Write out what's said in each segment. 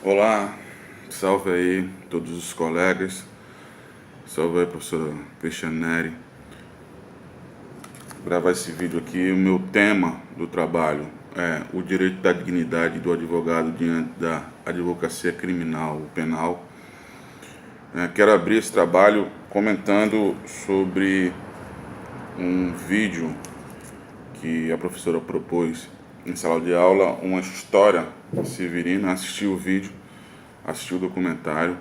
Olá, salve aí todos os colegas, salve aí professora Cristiane Neri. Vou gravar esse vídeo aqui, o meu tema do trabalho é o direito da dignidade do advogado diante da advocacia criminal ou penal. Quero abrir esse trabalho comentando sobre um vídeo que a professora propôs em sala de aula, uma história severina. Assisti o vídeo, assisti o documentário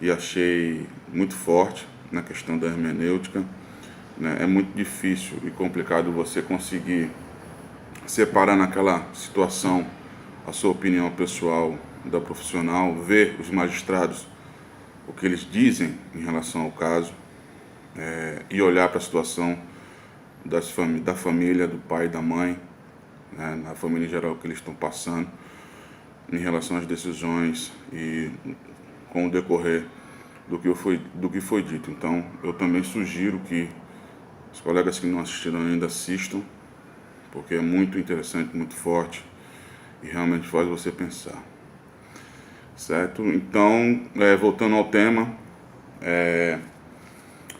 e achei muito forte na questão da hermenêutica, né? É muito difícil e complicado você conseguir separar naquela situação a sua opinião pessoal da profissional, ver os magistrados, o que eles dizem em relação ao caso, e olhar para a situação da família, do pai e da mãe, né, na família em geral, o que eles estão passando em relação às decisões e com o decorrer do que foi dito. Então, eu também sugiro que os colegas que não assistiram ainda assistam, porque é muito interessante, muito forte e realmente faz você pensar. Certo? Então, voltando ao tema,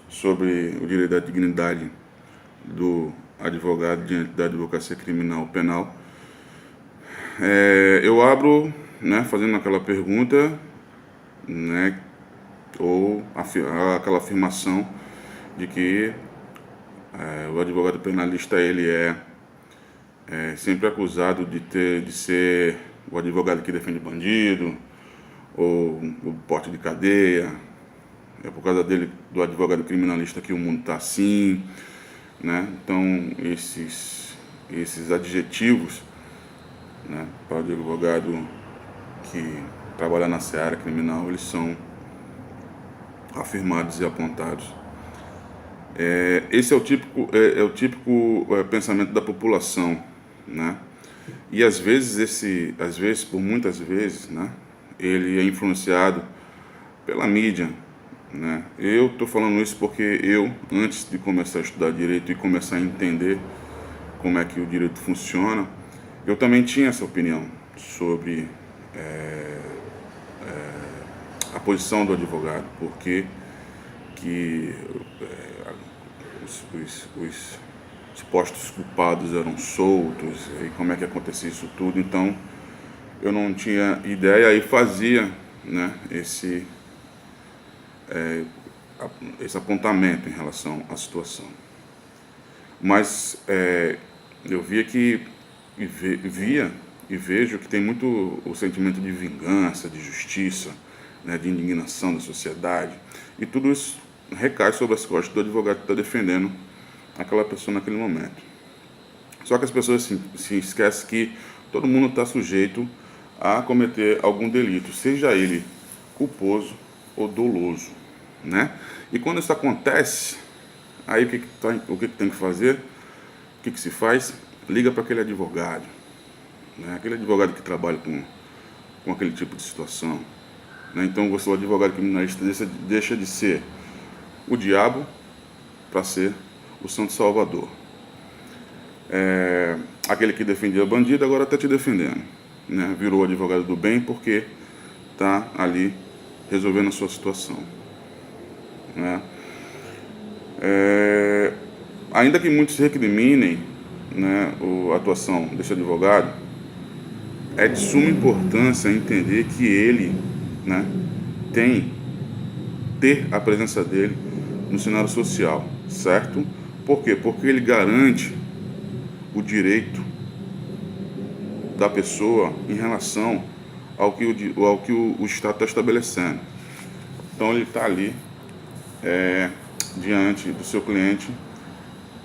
sobre o direito à dignidade do advogado diante da advocacia criminal ou penal, eu abro, né, fazendo aquela pergunta, né, ou aquela afirmação de que o advogado penalista ele é sempre acusado de ser o advogado que defende bandido ou o porte de cadeia. É por causa do advogado criminalista que o mundo está assim, né? Então esses adjetivos, né, para o advogado que trabalha na seara criminal, eles são afirmados e apontados. Esse é o típico pensamento da população, né? E por muitas vezes, né, ele é influenciado pela mídia, né? Eu estou falando isso porque eu, antes de começar a estudar direito e começar a entender como é que o direito funciona, eu também tinha essa opinião sobre a posição do advogado, porque que os supostos culpados eram soltos, e como é que acontecia isso tudo. Então eu não tinha ideia e fazia, né, esse apontamento em relação à situação. Mas eu via e vejo que tem muito o sentimento de vingança, de justiça, né, de indignação da sociedade, e tudo isso recai sobre as costas do advogado que está defendendo aquela pessoa naquele momento. Só que as pessoas se esquecem que todo mundo está sujeito a cometer algum delito, seja ele culposo ou doloso, né? E quando isso acontece, aí o que tem que fazer? O que se faz? Liga para aquele advogado, né? Aquele advogado que trabalha com aquele tipo de situação, né? Então você, o advogado criminalista, deixa de ser o diabo para ser o santo salvador. Aquele que defendia bandido agora está te defendendo, né? Virou advogado do bem porque está ali resolvendo a sua situação, né? Ainda que muitos recriminem, né, a atuação desse advogado, é de suma importância entender que ele, né, ter a presença dele no cenário social, certo? Por quê? Porque ele garante o direito da pessoa em relação ao que o Estado está estabelecendo. Então ele está ali diante do seu cliente,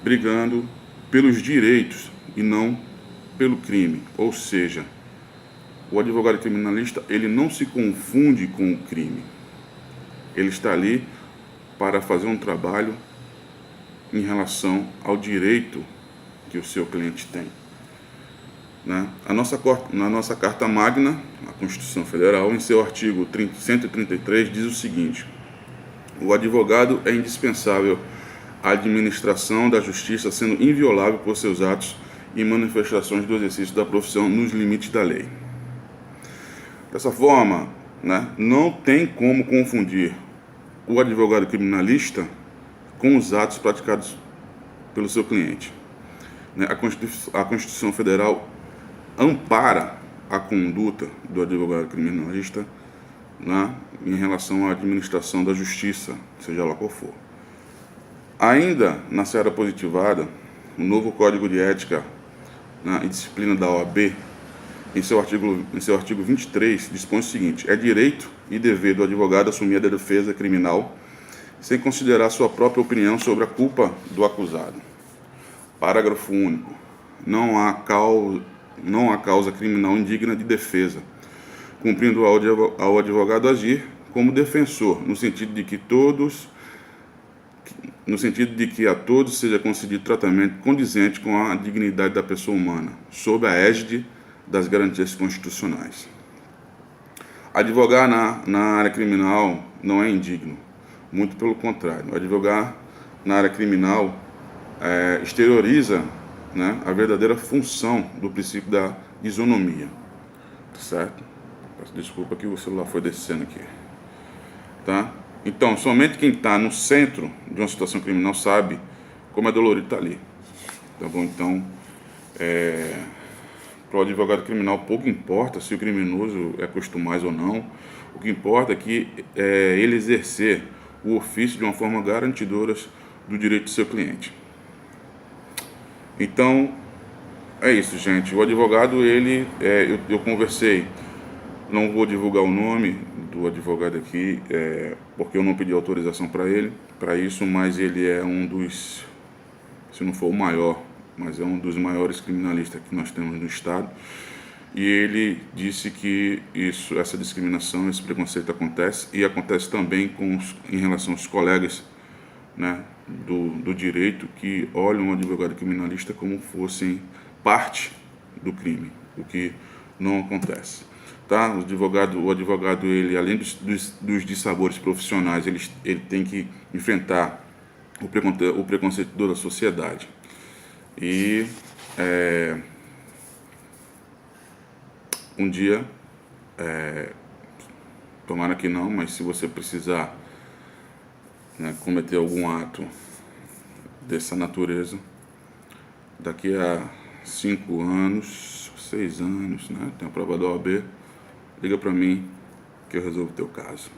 brigando pelos direitos e não pelo crime. Ou seja, o advogado criminalista, ele não se confunde com o crime. Ele está ali para fazer um trabalho em relação ao direito que o seu cliente tem, né? Na nossa Carta Magna, a Constituição Federal, em seu artigo 133, diz o seguinte: o advogado é indispensável à administração da justiça, sendo inviolável por seus atos e manifestações do exercício da profissão nos limites da lei. Dessa forma, né, não tem como confundir o advogado criminalista com os atos praticados pelo seu cliente. A Constituição Federal ampara a conduta do advogado criminalista, né, em relação à administração da justiça, seja lá qual for. Ainda na seara positivada, o novo Código de Ética, né, e Disciplina da OAB, em seu artigo 23, dispõe o seguinte: é direito e dever do advogado assumir a defesa criminal sem considerar sua própria opinião sobre a culpa do acusado. Parágrafo único. Não há causa criminal indigna de defesa, cumprindo ao advogado agir como defensor, no sentido de que a todos seja concedido tratamento condizente com a dignidade da pessoa humana, sob a égide das garantias constitucionais. Advogar na área criminal não é indigno, muito pelo contrário. Advogar na área criminal exterioriza, né, a verdadeira função do princípio da isonomia, certo? Peço desculpa que o celular foi descendo aqui, tá? Então, somente quem está no centro de uma situação criminal sabe como é dolorido estar ali, tá bom? Então, para o advogado criminal pouco importa se o criminoso é costumaz ou não. O que importa é que ele exercer o ofício de uma forma garantidora do direito do seu cliente. Então, é isso, gente. O advogado, eu conversei, não vou divulgar o nome do advogado aqui, porque eu não pedi autorização para isso, mas ele é um dos, se não for o maior, mas é um dos maiores criminalistas que nós temos no estado. E ele disse que essa discriminação, esse preconceito acontece, e acontece também em relação aos colegas, né, do direito, que olham o advogado criminalista como fossem parte do crime, o que não acontece. Tá? O advogado, ele, além dos dissabores profissionais, ele tem que enfrentar o preconceito da sociedade. E um dia, tomara que não, mas se você precisar, né, cometer algum ato dessa natureza, daqui a 5 anos, 6 anos, né, tem a prova da OAB, liga para mim que eu resolvo o teu caso.